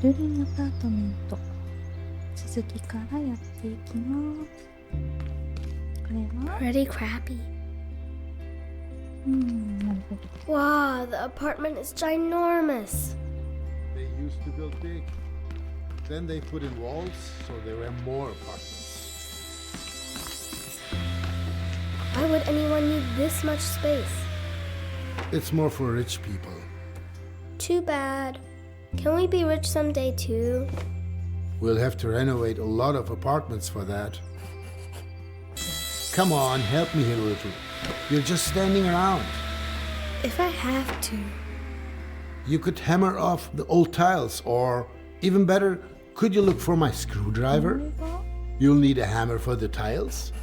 ベルリンアパートメント、続きからやっていきます。これは Pretty crappy. なるほど。 Wow, the apartment is ginormous. They used to build big. Then they put in walls, so there were more apartments. Why would anyone need this much space? It's more for rich people. Too bad. Can we be rich someday too? We'll have to renovate a lot of apartments for that. Come on, help me here a little. You're just standing around. If I have to. You could hammer off the old tiles, or even better, could you look for my screwdriver? You'll need a hammer for the tiles,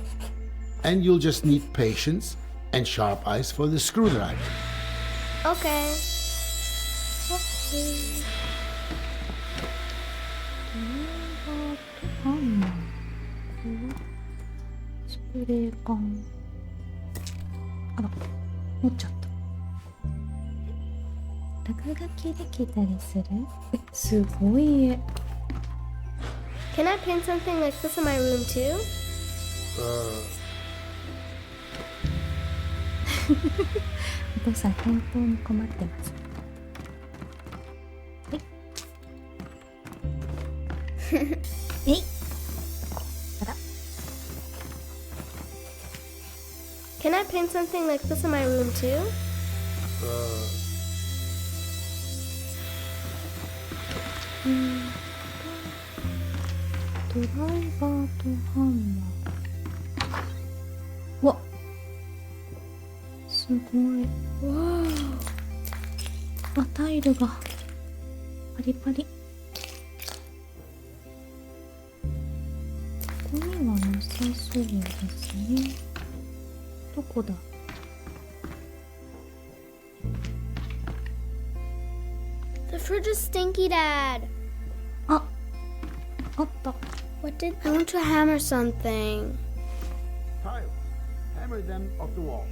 and you'll just need patience and sharp eyes for the screwdriver. Okay. ハンマー、スプレー缶、あら、持っちゃった。落書きできたりする？すごい絵。Can I paint something like this in my room too? お父さん返答に困ってます。はい。えい。あら。Can I paint something like this in my room too? ドライバーとハンマー。わっ、すごい。わあ、タイルがパリパリ。ここにはなさそうですね。どこだ？ The fridge is stinky, Dad. あ、あった。What did I want to hammer something? Tiles. Hammer them off the wall.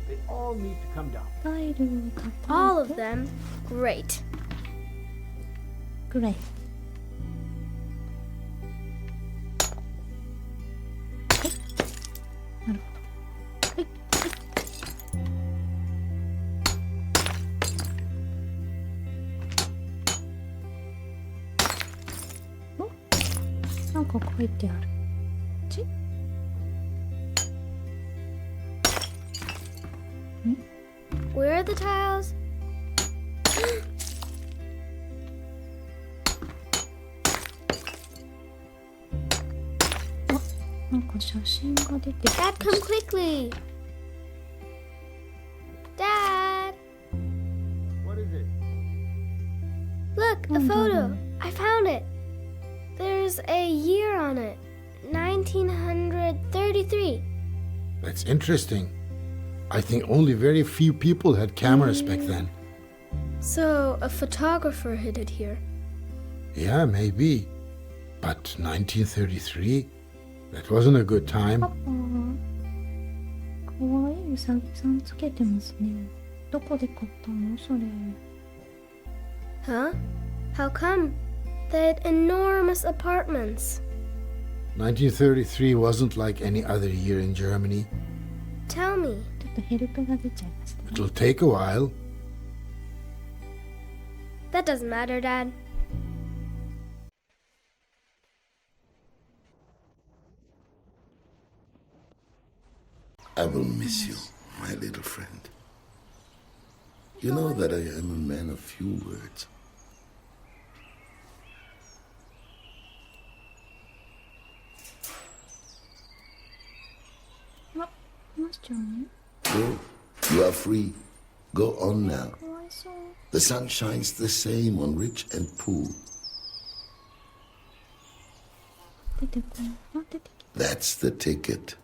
They all need to come down. タイルを叩いて。All of them? Great. グレー。なるほど。はい。お、なんか書いてある。ち？Where are the tiles? なんか写真が出てきた。 Dad, come quickly. Dad, What is it? look, a photo. I found it. There's a year on it. 1933. That's interesting. I think only very few people had cameras back then. So, a photographer hid it here. Yeah, maybe. But 1933? That wasn't a good パ time. パ、かわいいうさぎさんつけてますね。どこで買ったのそれ。 Huh? How come? They had enormous apartments. 1933 wasn't like any other year in Germany. Tell me. ちょっとヘルプが出ちゃいましたね。 It'll take a while. That doesn't matter, Dad. I will miss you, my little friend. You know that I am a man of few words. あ、マスちゃん？ Go. You are free. Go on now. かわいそう。 The sun shines the same on rich and poor. 出てこない。あ、出てきた。 That's the ticket.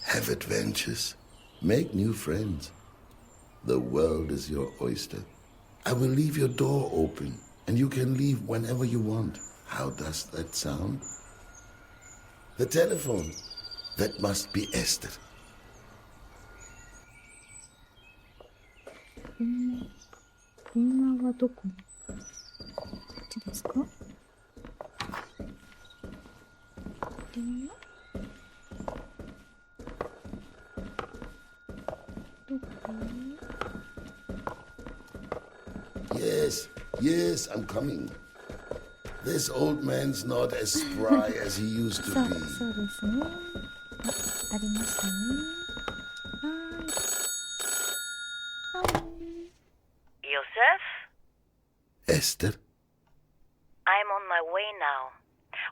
Have adventures. Make new friends. The world is your oyster. I will leave your door open, and you can leave whenever you want. How does that sound? The telephone. That must be Esther. こ電話はどこに？こっちですか？電話？どこ？ Yes, yes, I'm coming. This old man's not as spry as he used そう to be. そうですね。ありましたね。はーい。はい。Joseph, Esther? I'm on my way now.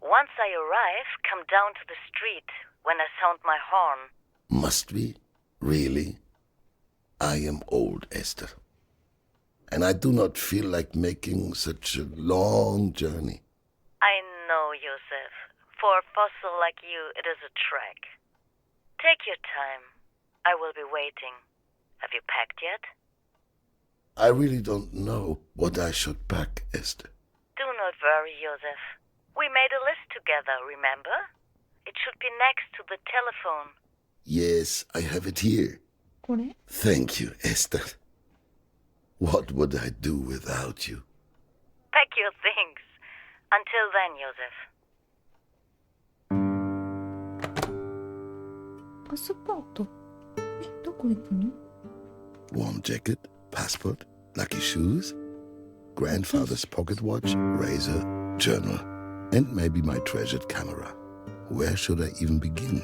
Once I arrive, come down to the street when I sound my horn. Must we? Really? I am old, Esther. And I do not feel like making such a long journey. I know, Joseph. For a fossil like you, it is a trek. Take your time. I will be waiting. Have you packed yet? I really don't know what I should pack, Esther. Do not worry, Joseph. We made a list together, remember? It should be next to the telephone. Yes, I have it here. これ？ Thank you, Esther. What would I do without you? Pack your things. Until then, Joseph. パスポート。どこ行くの？ Warm jacket, passport, lucky shoes, grandfather's pocket watch, razor, journal, and maybe my treasured camera. Where should I even begin?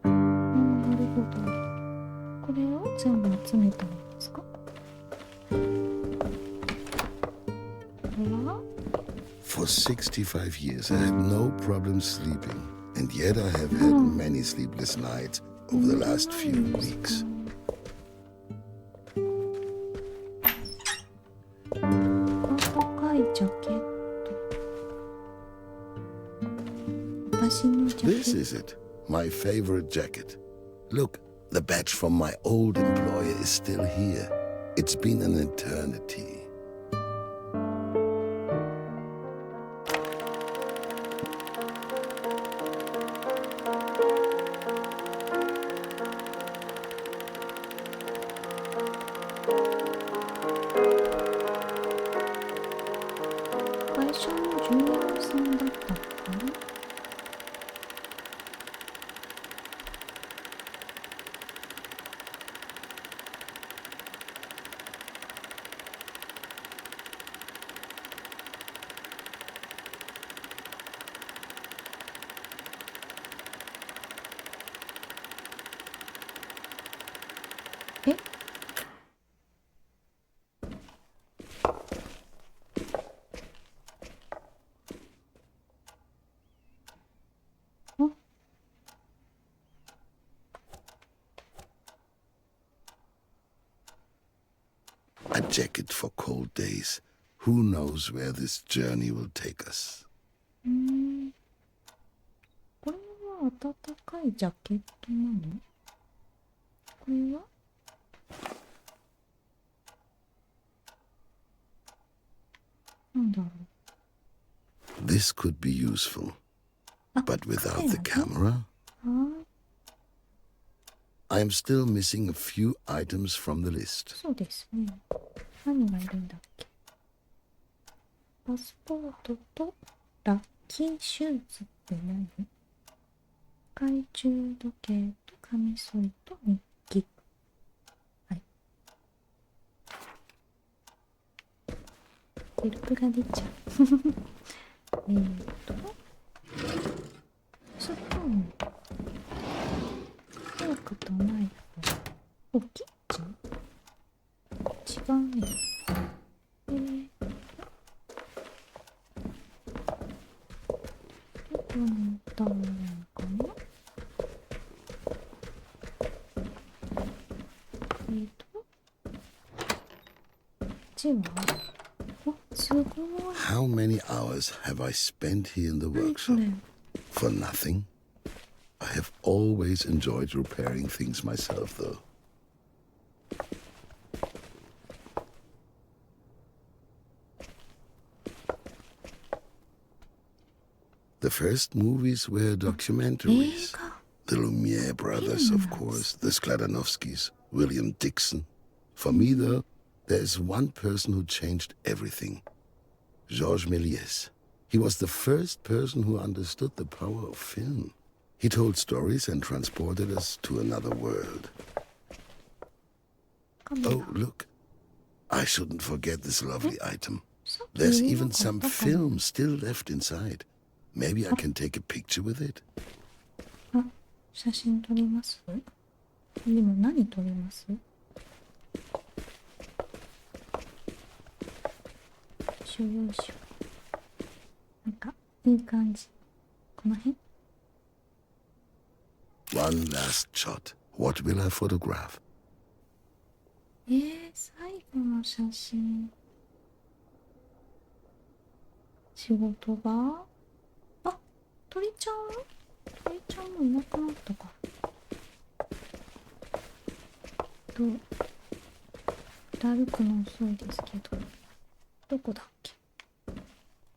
なるほど。これを全部集めたんですか？これは？ For 65 years, I had no problem sleeping, and yet I have had many sleepless nights over the last few weeks. 暖かいジャケット。私のジャケ This ッ is it, my favorite jacket. Look, the badge from my old employer is still here. It's been an eternity.ト。会社の重要さんだったのかな？え？あ、 A jacket for cold days. Who knows where this journey will take us? これは暖かいジャケットなの？これは？なんだろう。 This could be useful, あ、 but カ without メ the ラね。 camera, はーい。 I am still missing a few items from the list. そうですね。何がいるんだっけ？パスポートとラッキーシューズって何？懐中時計とカミソリと日記。はい。ヘルプが出ちゃう。スプーン、フォークとナイフ。お、キッチン？違うね。どこに行ったのかな？こっちは？お、すごい。 How many hours have I spent here in the 何これ？ workshop? For nothing? I have always enjoyed repairing things myself, though. The first movies were 映 documentaries. 画。The Lumiere brothers, of course, the Skladanovskys, William Dixon. For me, though, there's one person who changed everything. Georges Méliès. He was the first person who understood the power of film. He told stories and transported us to another world. Oh, look. I shouldn't forget this lovely item. There's even some film still left inside. Maybe I can take a picture with it. あ、写真撮ります？でも何撮ります？よいしょよいしょ。なんかいい感じ。この辺？ One last shot. What will I photograph? 最後の写真。仕事場？あ、鳥ちゃん？鳥ちゃんもいなくなったか。歩くの遅いですけど、どこだっけ？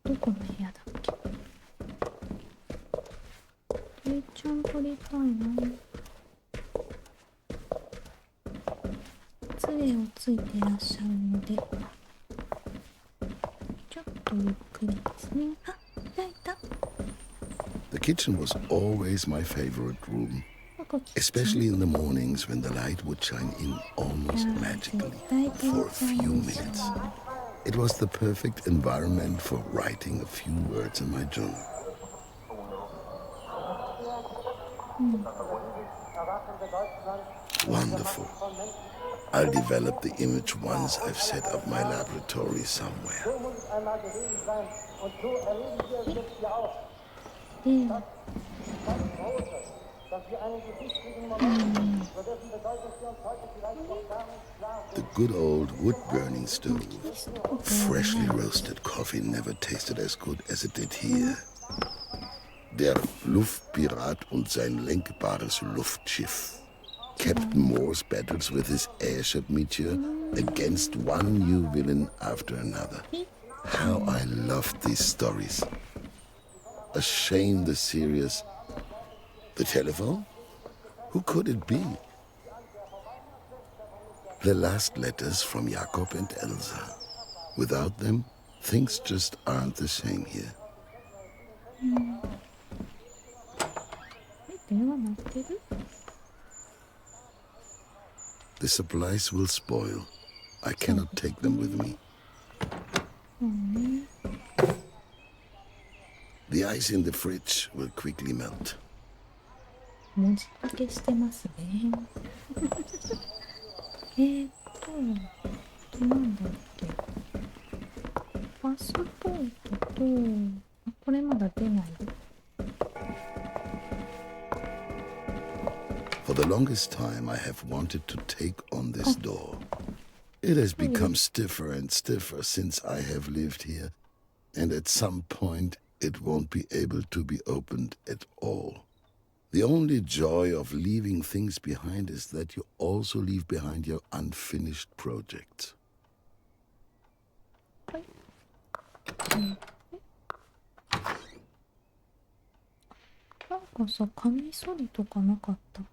どこの部屋だっけ？鳥ちゃん撮りたいな。杖をついていらっしゃるので、ちょっとゆっくりですね。あ、いたいた。The kitchen was always my favorite room, especially in the mornings when the light would shine in almost magically for a few minutes. It was the perfect environment for writing a few words in my journal. Wonderful. I'll develop the image once I've set up my laboratory somewhere. で、The good old wood-burning stove. Freshly roasted coffee never tasted as good as it did here. Der Luftpirat und sein lenkbares Luftschiff. Captain Moore's battles with his airship Meteor against one new villain after another. How I loved these stories. A shame the serious... The telephone? Who could it be? The last letters from Jakob and Elsa. Without them, things just aren't the same here. 電話鳴ってる？ The supplies will spoil. I cannot take them with me. The ice in the fridge will quickly melt. 文字化けしてますね。なんだっけ。パスポートと、これまだ出ない。For the longest time, I have wanted to take on this door. It has become stiffer and stiffer since I have lived here, and at some point, it won't be able to be opened at all. The only joy of leaving things behind is that you also leave behind your unfinished projects. なんかさ、カミソリとかなかった？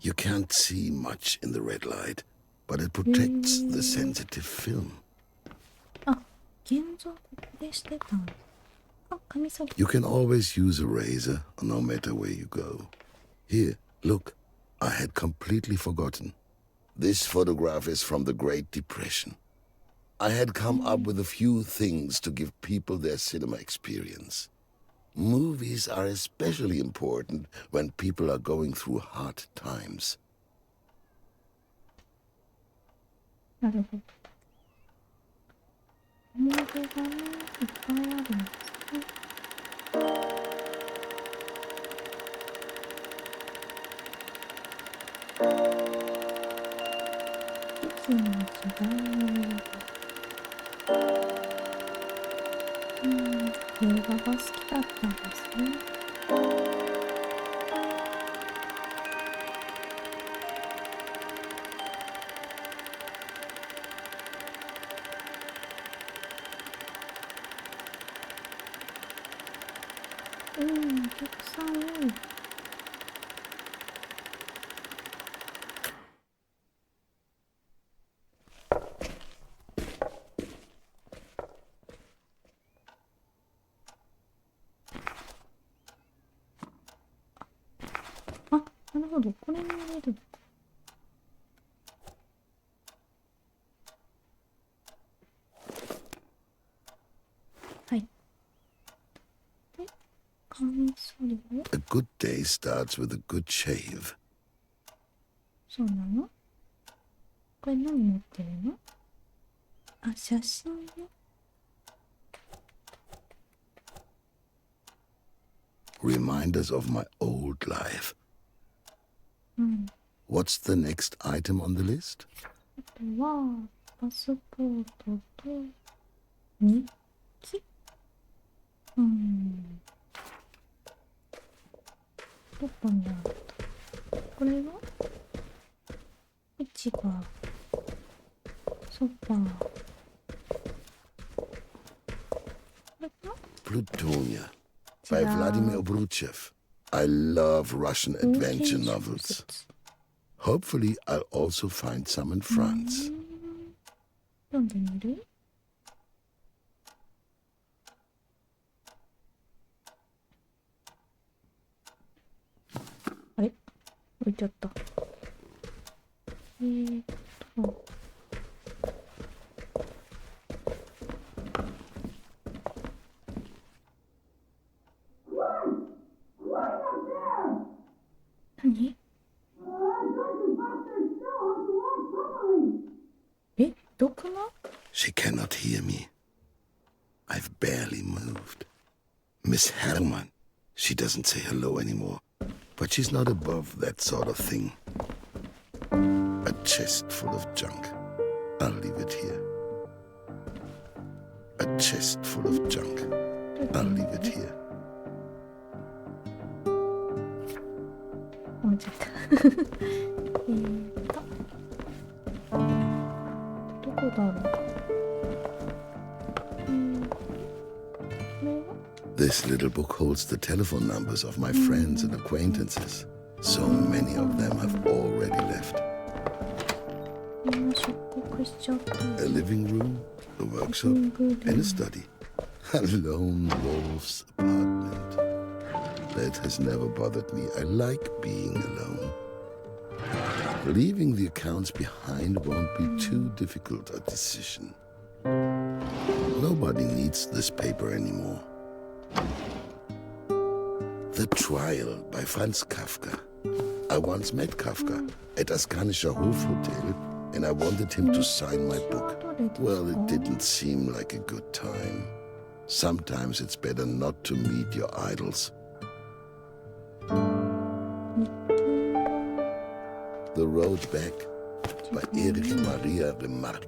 You can't see much in the red light, but it protects the sensitive film. あ、現像ここでしてたんだ。あ、カミソリ。 You can always use a razor, no matter where you go. Here, look, I had completely forgotten. This photograph is from the Great Depression. I had come up with a few things to give people their cinema experience. Movies are especially important when people are going through hard times. なるほど。思い出がね、いっぱいあるんですね。いつの時代の映画。映画が好きだったんですね。お客さん多い。るほど、これに入れるのか。はい。で、カミソリを。A good day starts with a good shave. そうなの？これ何持ってるの？あ、写真よ。Reminders of my old life. うん。What's the next item on the list? あとは、パスポートと日記。どこにあった？これは市場、ソファー。これか？ Plutonia by Vladimir Bruchev. I love Russian adventure novels. Hopefully, I'll also find some in France. 読んでみる？あれ？置いちゃった。と。何？え、毒魔？ She cannot hear me. I've barely moved. Miss Herman. She doesn't say hello anymore. But she's not above that sort of thing. A chest full of junk. I'll leave it here. A chest full of junk. I'll leave it here. 思っちゃったどこだろう。This little book holds the telephone numbers of my friends and acquaintances. So many of them have already left. みんな出国しちゃった。 A living room, a workshop, and a study. A lone wolf's apartment. That has never bothered me. I like being alone. Leaving the accounts behind won't be too difficult a decision. Nobody needs this paper anymore. The Trial by Franz Kafka. I once met Kafka at Askanischer Hofhotel, and I wanted him to sign my book. Well, it didn't seem like a good time. Sometimes it's better not to meet your idols. The Road Back by Erich Maria Remarque.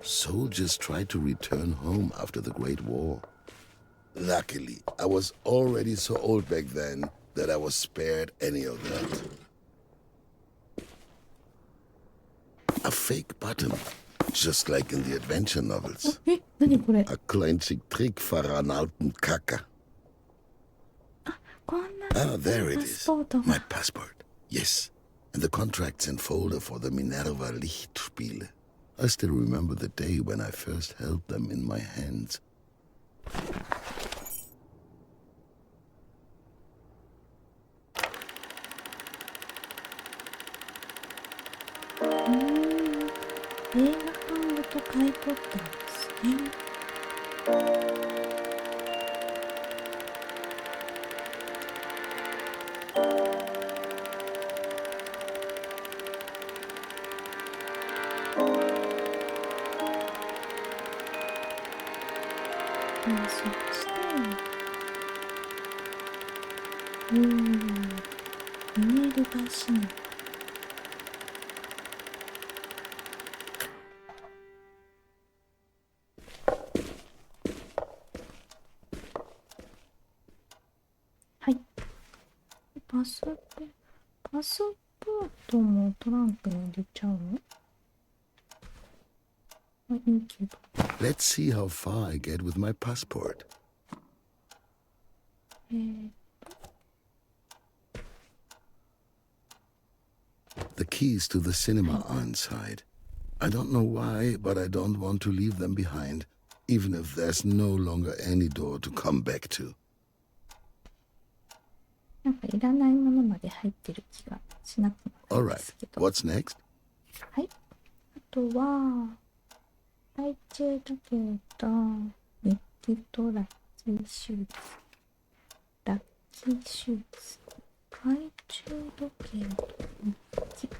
Soldiers tried to return home after the Great War. Luckily, I was already so old back then that I was spared any of that. A fake bottom, just like in the adventure novels. え、何これ？ A kleinzig Trick für einen alten Kacker. こんな Ah, there it パス is. ポート My が。 passport. Yes. And the contracts and folder for the Minerva Lichtspiele. I still remember the day when I first held them in my hands.「映画館ごと買い取ったんですね」そしてミネルヴァシネマ。はい。パスポートもトランクに入れちゃうの？あ、いいけど。Let's see how far I get with my passport. The keys to the cinema are inside. I don't know why, but I don't want to leave them behind, even if there's no longer any door to come back to. なんかいらないものまで入ってる気がしなくもない All です right, けど。 what's next? はい。あとは、懐中時計と日記とラッキーシューズ。ラッキーシューズ。懐中時計と日記。こ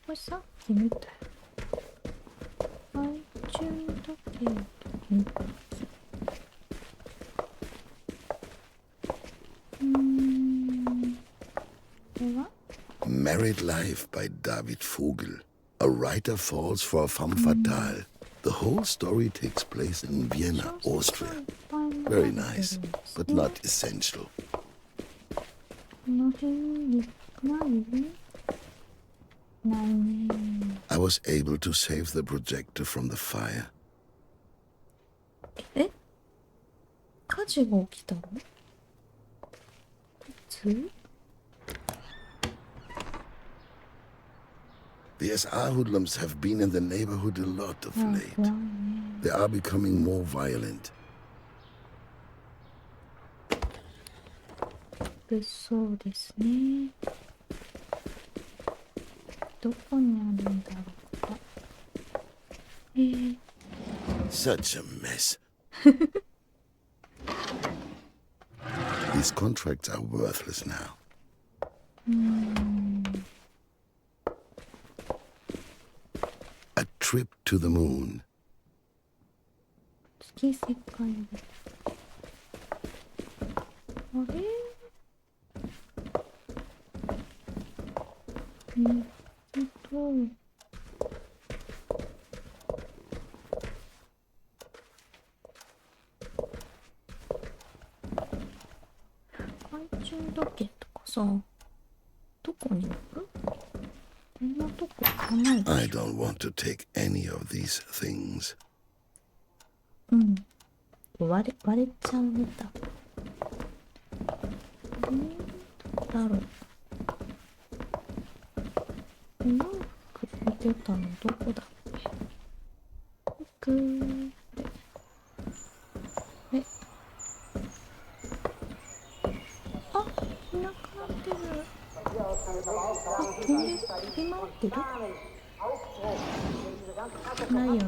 れさっき見たよ。懐中時計と日記。これは Married Life by David Vogel. A writer falls for a femme fatale. The whole story takes place in Vienna, Austria. Very nice, but not essential. この辺にないないね。 I was able to save the projector from the fire. え、火事が起きたの？いつ？ The SR hoodlums have been in the neighborhood a lot of 怖い late. ね。 They are becoming more violent. 物騒ですね。どこにあるんだろうか。Such a mess. These contracts are worthless now. A trip to the moon. 月世界で。あれ？懐中時計とかさ、どこにある？こんなとこ行かないで I しょ。 don't want to take any of these things. 割れちゃうみたい。どこだろう。マーク見てたのどこだっけ？あ、いなくなってる。あ、飛んでる？飛び回ってる？ないよね。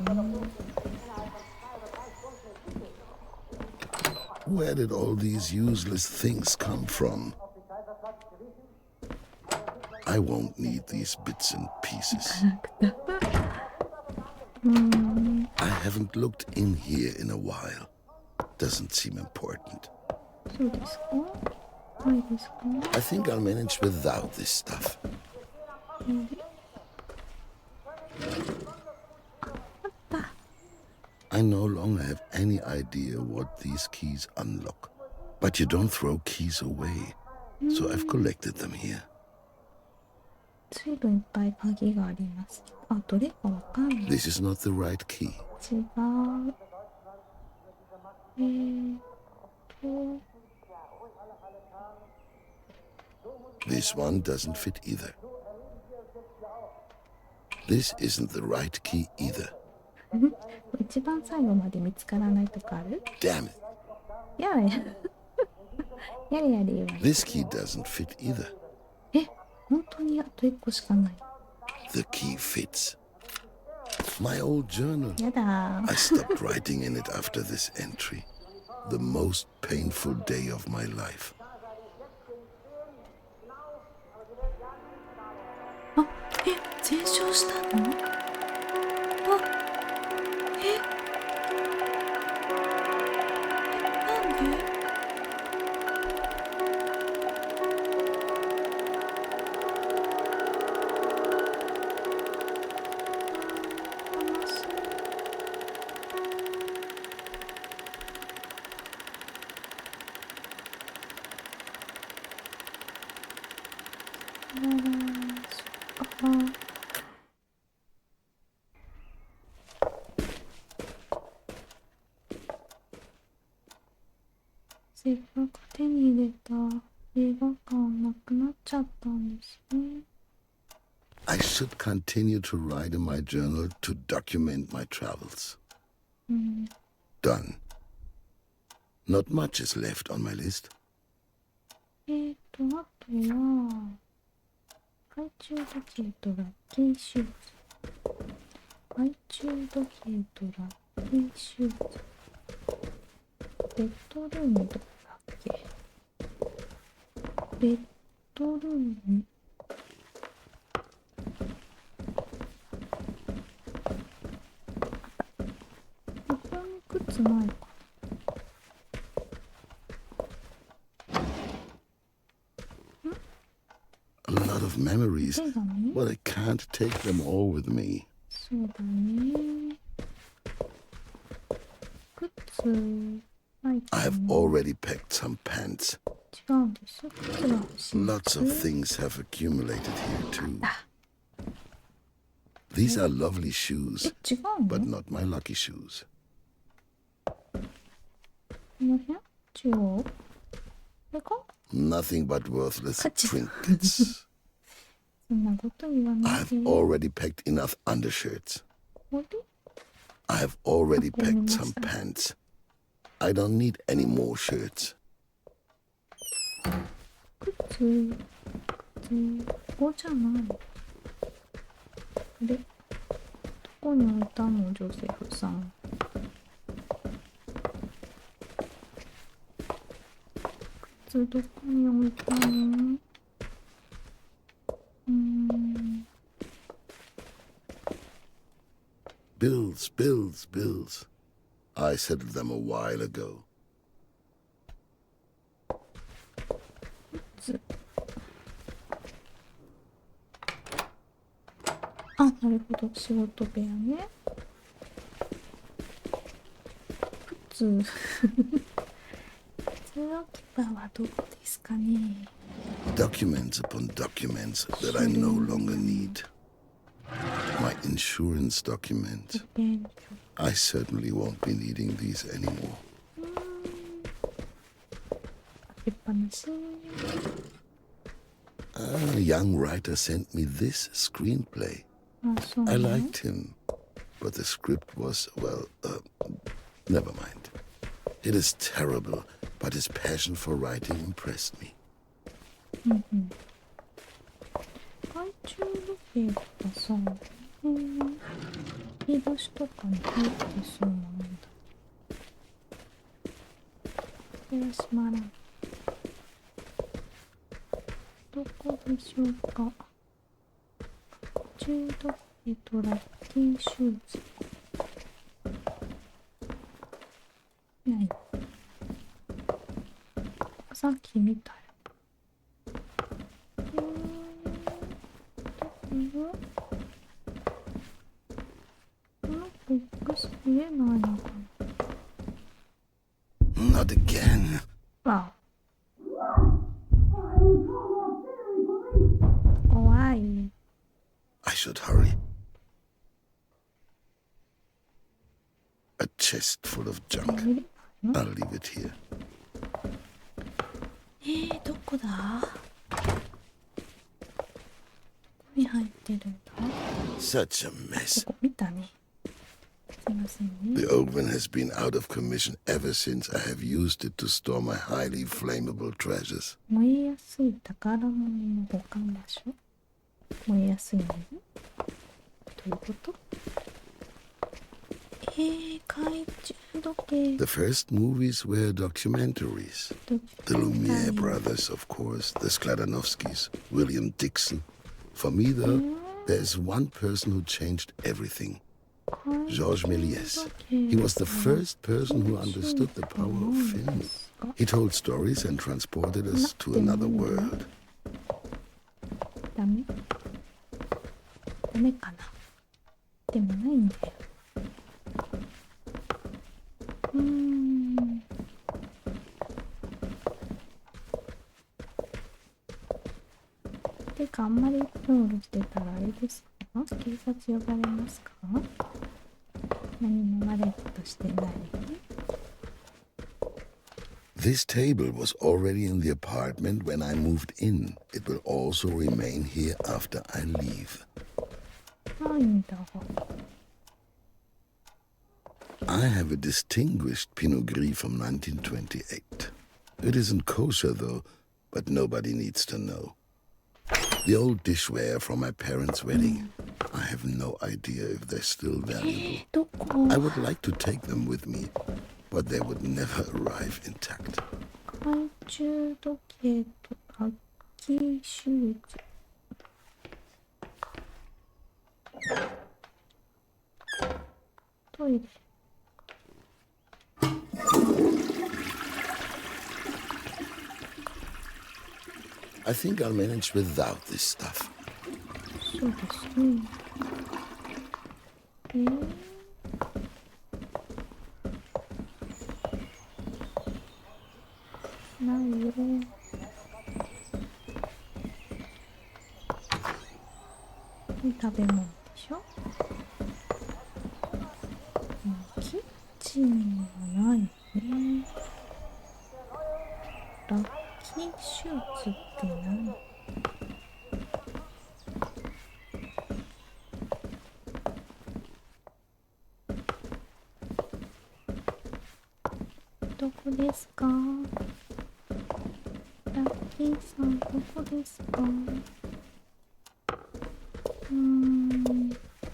Where did all these useless things come from? I won't need these bits and pieces. I haven't looked in here in a while. Doesn't seem important. そうですか？ないですか？ I think I'll manage without this stuff. あった。 I no longer have any idea what these keys unlock. But you don't throw keys away, so I've collected them here. ずいぶんいっぱい鍵があります。あ、どれかわかんない。 This is not the right key. 違う。This one doesn't fit either. This isn't the right key either. 一番最後まで見つからないとかある？ Damn it. やれ。やれやれ言われ。 This key doesn't fit either. え、本当にあと1個しかない。 The key fits. My old journal. やだ。 I stopped writing in it after this entry. The most painful day of my life. あ、全焼したの？あ、なんで？悲しい。そっか。せっかく手に入れた映画館なくなっちゃったんですね。 I should continue to write in my journal to document my travels. Done. Not much is left on my list. あとは、懐中時計とラッキーシューズ。懐中時計とラッキーシューズ。ベッドルームどこだっけ？ベッドルーム。ここに靴ないか。A lot of memories, 手紙？ but I can't take them all with me. そうだね。靴ないかな。 I've already packed some pants. 違うんです。靴が欲しい。 Lots of things have accumulated here too. These are lovely shoes, 違うの？ but not my lucky shoes. この辺？中央？これか？ Nothing but worthless Achoo. trinkets. そんなこと言わない I've で。 already packed enough undershirts. これ？ I've already Oh, packed yes, some sir. pants. I don't need any more shirts. 靴、ここじゃない。で、どこに置いたの、ジョセフさん。靴どこに置いたの？Bills, bills, bills. I settled them a while ago. 靴。あ、なるほど、仕事部屋ね。靴。靴置き場はどこですかね。 Documents upon documents that I no longer need. My insurance document. 保険証。 I certainly won't be needing these anymore. 開けっぱなし。 A young writer sent me this screenplay. あ、そう I ね。 liked him, but the script was, well, never mind. It is terrible, but his passion for writing impressed me. 懐中時計とかさ、引き出しとかに入ってそうなもんだ。これは閉まらん。どこでしょうか。懐中時計とラッキーシューズ。ない。さっき見たよ。このボックス見えないのか Not again. な。わお。怖い。 I should hurry. A chest full of 見 junk. れないの？ I'll leave it here. どこだ？どこに入ってるんだ？ Such a mess. ここ見たね。すいませんね。 The oven has been out of commission ever since I have used it to store my highly flammable treasures. 燃えやすい宝物の保管場所。燃えやすいの？どういうこと？懐中時計。 The first movies were documentaries. ド The Lumiere brothers, of course, the Skladanovskys, William Dixon. For me, though, there's one person who changed everything. Georges Méliès. He was the first person who understood the power of film. He told stories and transported us to another world. ダメ？ダメかな？でもないんだよ。てかあんまりうろうろしてたらあれですか？警察呼ばれますか？何も悪いことしてない。 This table was already in the apartment when I moved in. It will also remain here after I leave. ないんだが。 I have a distinguished Pinot Gris from 1928. It isn't kosher, though, but nobody needs to know. The old dishware from my parents' wedding. I have no idea if they're still valuable. どこ？ I would like to take them with me, but they would never arrive intact. 懐中時計とラッキーシューズ。トイレ。I think I'll manage without this stuff. そうですね。ないよ。食べ物でしょ。キッチンはないね。ラッキーシューズって何？どこですか？ラッキーさん、どこですか？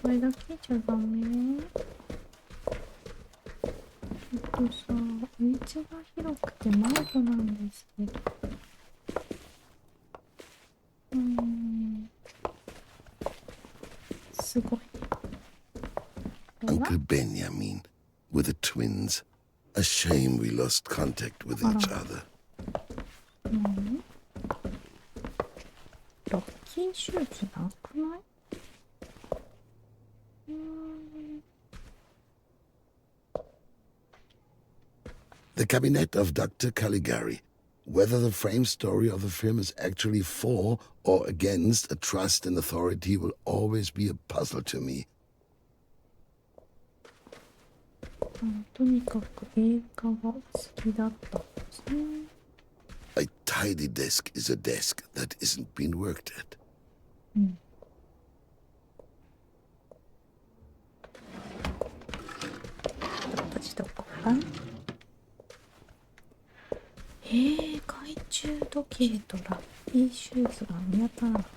これだけじゃダメ？さ、お家が広くて迷子なんですけど。すごい。Uncle Benjamin with the twins. A shame we lost contact with each other. ラッキーシューズなくない？The Cabinet of Dr. Caligari. Whether the frame story of the film is actually for or against a trust in authority will always be a puzzle to me. とにかく映画が好きだったんですね。A tidy desk is a desk that isn't being worked at. どこか？懐中時計とラッキーシューズが見当たらない。こ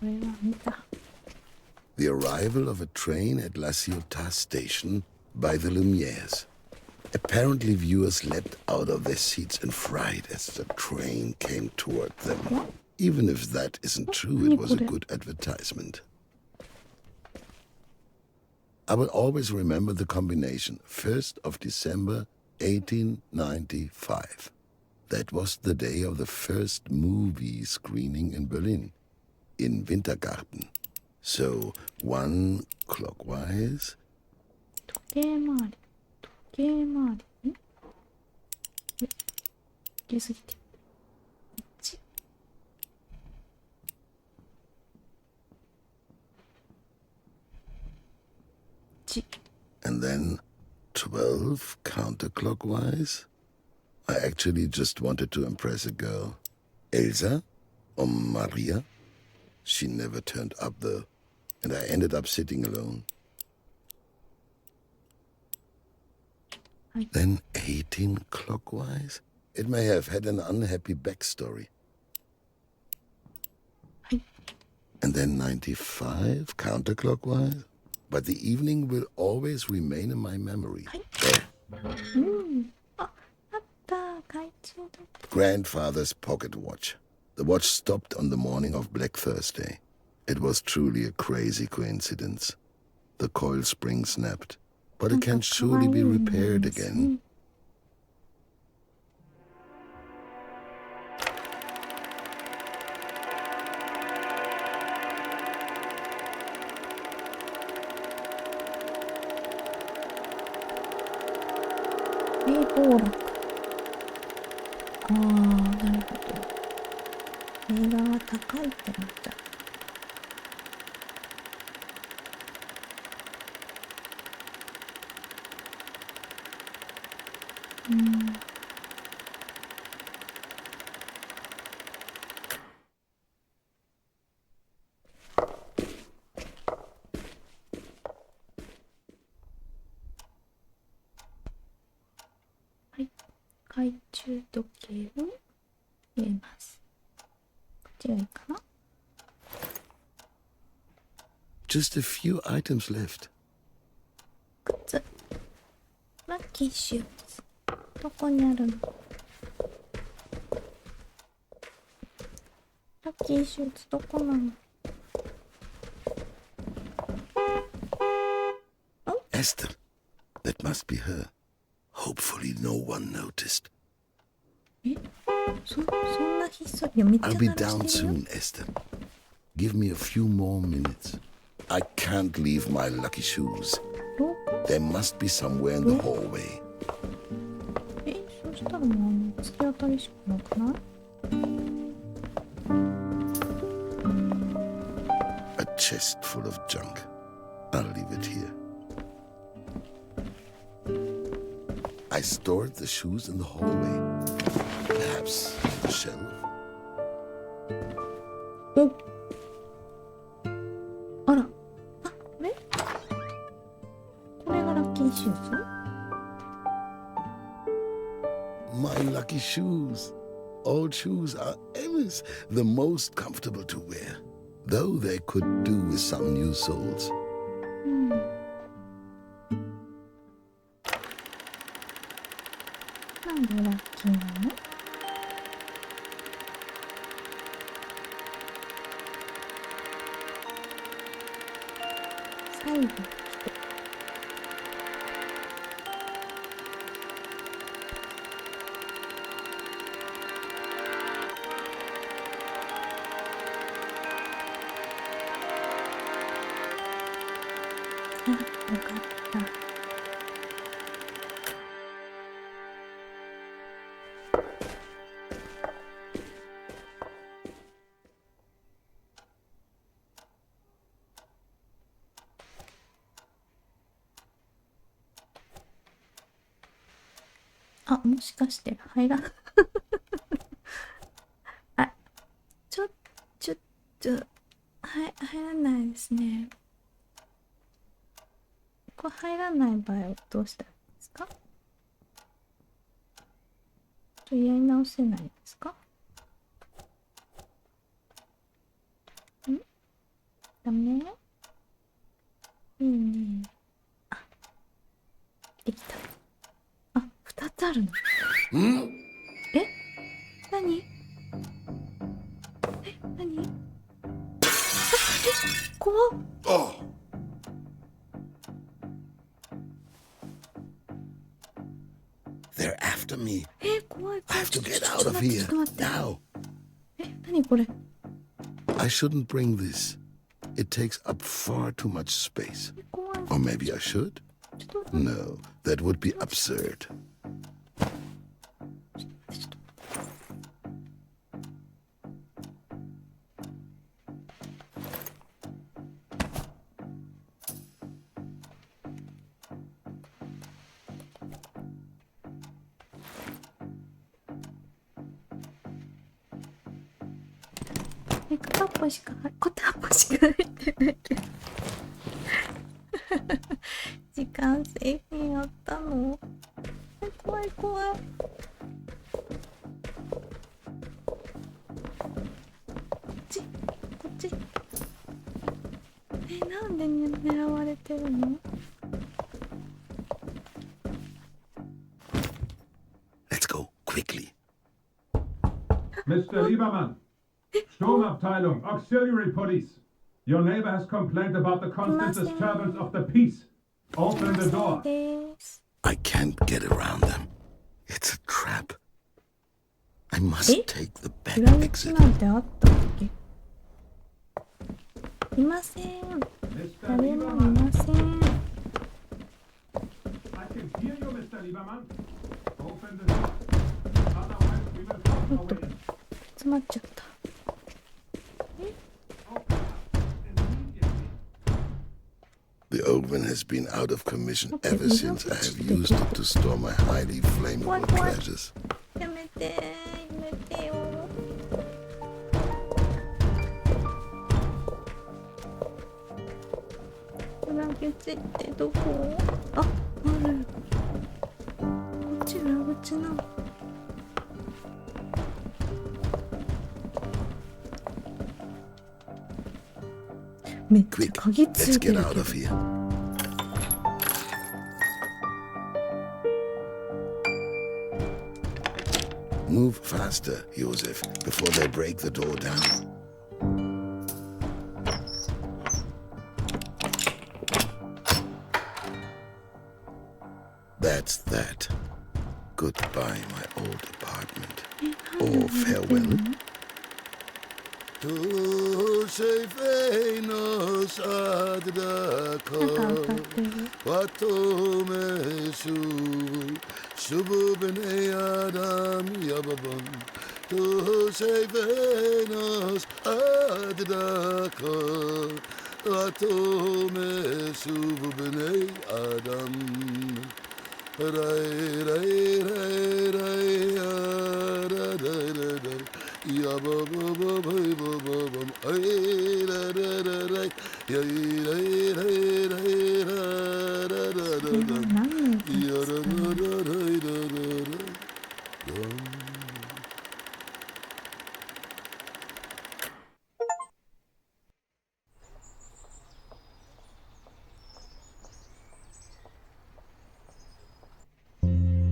れは見た。The arrival of a train at La Ciotat station by the Lumières. Apparently viewers leapt out of their seats in fright as the train came toward them. Even if that isn't true, it was a good advertisement. I will always remember the combination, 1st of December 1895. That was the day of the first movie screening in Berlin, in Wintergarten. So, 1 clockwise. 時計回り。時計回り。入れすぎて。1。And then 12 counterclockwise. I actually just wanted to impress a girl. Elsa or Maria? She never turned up though, and I ended up sitting alone. Then 18 clockwise? It may have had an unhappy backstory. And then 95 counterclockwise? But the evening will always remain in my memory. There. Grandfather's pocket watch. The watch stopped on the morning of Black Thursday. It was truly a crazy coincidence. The coil spring snapped, but it can surely be repaired again.暴落。なるほど。映画は高いってなった。はい。懐中時計を入れます。こっちがいいかな。 Just a few items left. 靴。ラッキーシューズ。どこにあるの？ラッキーシューズどこなの？ Esther, that must be her. Hopefully no one noticed. そんなひっそり。めっちゃ I'll be 鳴ら down してるよ。 soon, Esther. Give me a few more minutes. I can't leave my lucky shoes. 廊下？ They must be somewhere in the hallway. そしたらもう突き当たりしかなくない？ A chest full of junk. I'll leave it here. I stored the shoes in the hallway. Perhaps the shelf. お、あら、あ、これ？これがラッキーシューズ？ My lucky shoes. Old shoes are always the most comfortable to wear, though they could do with some new soles. なんでラッキーなの？最後。あ、よかった。あ、もしかして入らんあ、ちょっと入らないですね。これ入らない場合はどうしたらいいですか？やり直せないですか？ん？ダメ？いいね。あ、できた。あ、2つあるの。え？何？何？あ、怖っ。Oh! They're after me. 怖い。 I have to get ちょ out っと of 待って here ちょっと待って。 now. 何これ？ I shouldn't bring this. It takes up far too much space. 怖い。 Or maybe I should? ちょっと待って No, that would be absurd. 片っぽしか入ってないけど時間制限あったの？怖い。こっち。なんで狙われてるの？ Let's go, quickly. Mr. Liebermann, Sturmabteilung, Auxiliary Police. Your neighbor has complained about the constant disturbance of the peace. Open the door. です。 I can't get around them. It's a trap. I must take the back 裏口 exit. なんてあったっけ？いません。 Mr. 誰もい Liebermann, ません。 I can hear you, Mr. Liebermann. Open the door. Otherwise, we will find our way in. 詰まっちゃった。 Open up immediately. The oven has been out of commission ever since I have used it to store my highly flammable treasures. やめてよ。裏口ってどこ？ある。こっち裏口なの。めっちゃ Quick, 鍵つ let's いて get る out けど。 of here. Move faster, Josef, before they break the door down. That's that. Goodbye, my old apartment. Or farewell.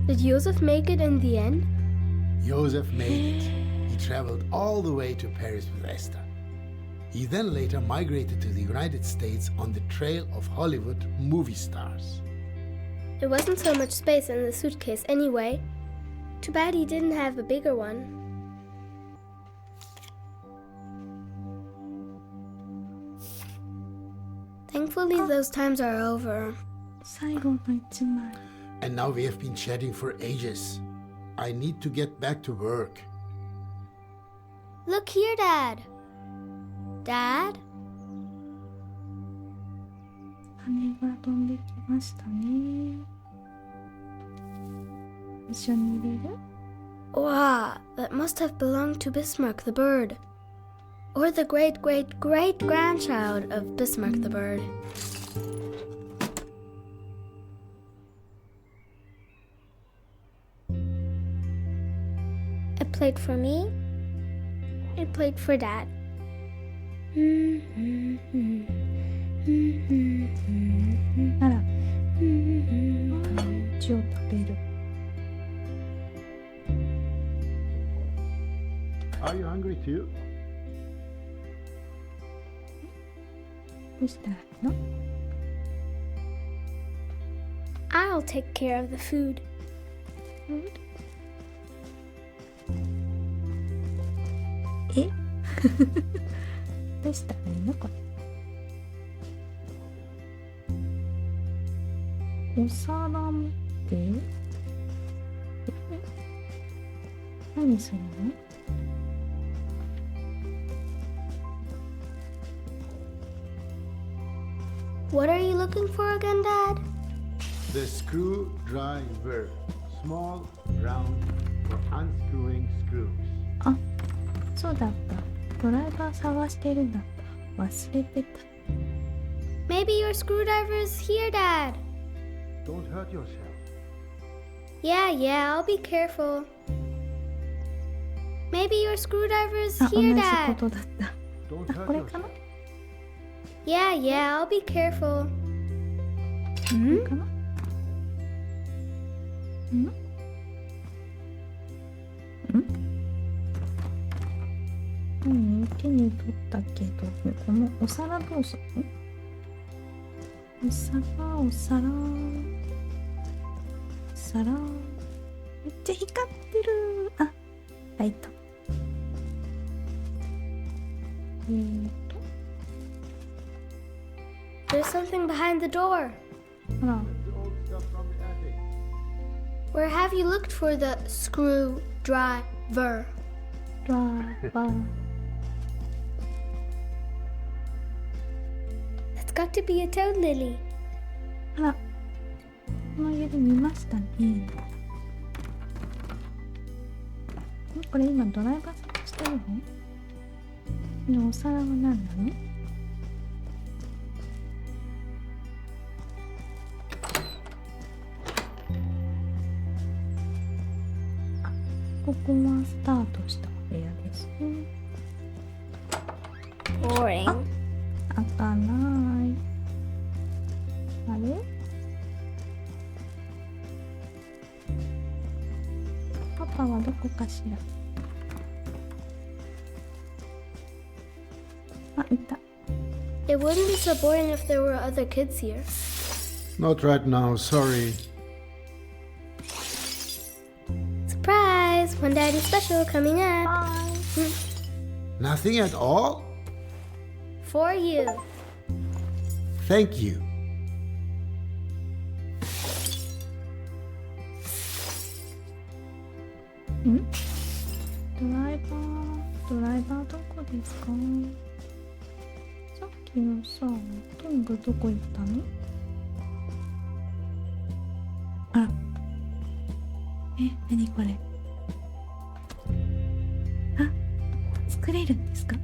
Did Josef make it in the end? Josef made it. He traveled all the way to Paris with Esther. He then later migrated to the United States on the trail of Hollywood movie stars. There wasn't so much space in the suitcase anyway. Too bad he didn't have a bigger one. Thankfully, those times are over. 最後の一枚。 And now we have been chatting for ages. I need to get back to work. Look here, Dad. Dad? 羽が飛んできましたね。一緒に入れる？ Wow, that must have belonged to Bismarck the bird. Or the great-great-great-grandchild of Bismarck the bird. A plate for me, a plate for Dad. あら、一応食べる。 Are you hungry too? どうしたの？ I'll take care of the food. えどうしたらいいのこれ？お皿持って何するの？ What are you looking for again, Dad? The screwdriver. Small, round, for unscrewing screws. あ、そうだった。ドライバー探してるんだった。忘れてた。 Maybe your screwdriver's here, Dad. Don't hurt yourself. Yeah, I'll be careful. Maybe your screwdriver's あ、同 here, じ Dad. ことだった。 Don't あ、 hurt これかな？ Yeah, I'll be careful. これかな？ん？何手に取ったけど、このお皿どうするの？お皿。めっちゃ光ってる。あ、ライト。There's something behind the door. ほら。 Where have you looked for the screwdriver? ドライバー。 That's got to be a toad lily. あら、この家で見ましたね。これ今ドライバー探してるの？このお皿は何なの？あ、ここはスタートした部屋ですね。Boring. 開かない。あれ？パパはどこかしら。あ、いた。It wouldn't be so boring if there were other kids here. Not right now, sorry. Surprise! One Daddy special coming up. Bye. Nothing at all? For you. Thank you. ドライバーどこですか？さっきのさ、トングどこ行ったの？あら。なにこれ？あ、作れるんですか？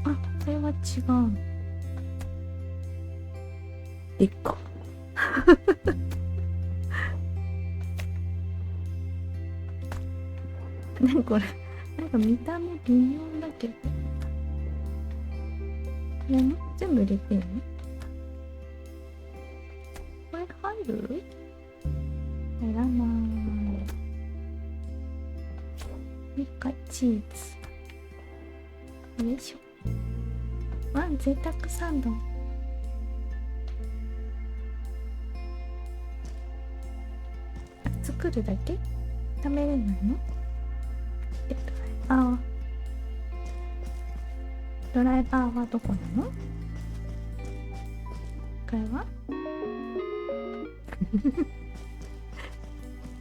あ、それは違う。一個。何これ？なんか見た目微妙だけど。全部入れてんの？これ入る？入らない。一回チーズ。よいしょ。わ、贅沢サンド。作るだけ？食べれないの？ドライバーはどこなの？これは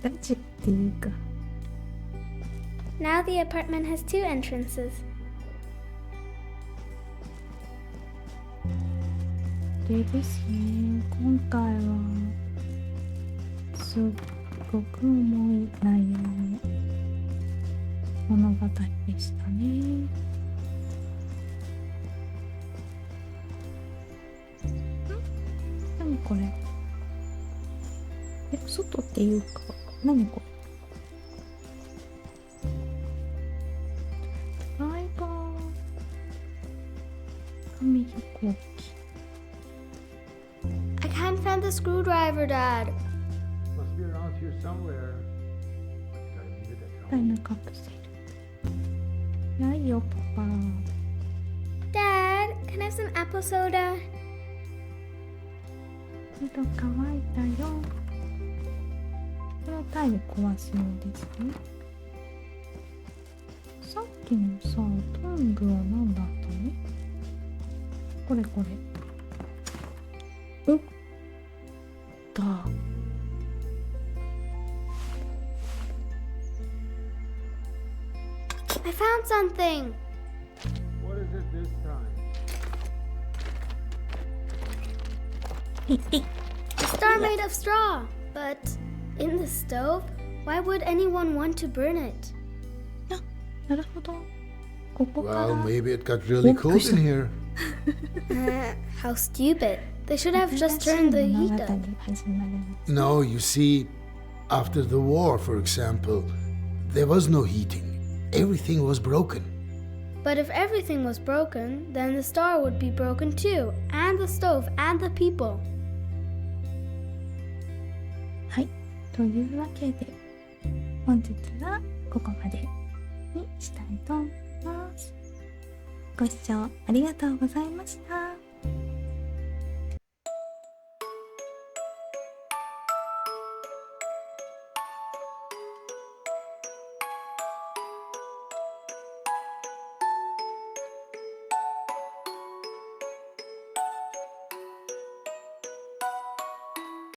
ラジオっていうか。 Now the apartment has 2 entrances. でですね、今回はすっごく重い内容の物語でしたね。何これ？外っていうか、何これ？ドライバー紙飛行機。I can't find the screwdriver, Dad. Must be around here somewhere. Did I leave it at タイ home? のカプセル。ないよ、パパ。 Dad, can I have some apple soda? 喉乾いたよ。これはタイル壊すようですね。さっきのさ、トングは何だったの？これこれ。おっだ。I found something. What is it this time? A star made of straw. But in the stove? Why would anyone want to burn it? なるほど。ここから。 Well, maybe it got really cold in here. How stupid. They should have just turned the heat up. No, you see, after the war, for example, there was no heating. Everything was broken. But if everything was broken, then the star would be broken too, and the stove, and the people. はい。というわけで、本日はここまでにしたいと思います。ご視聴ありがとうございました。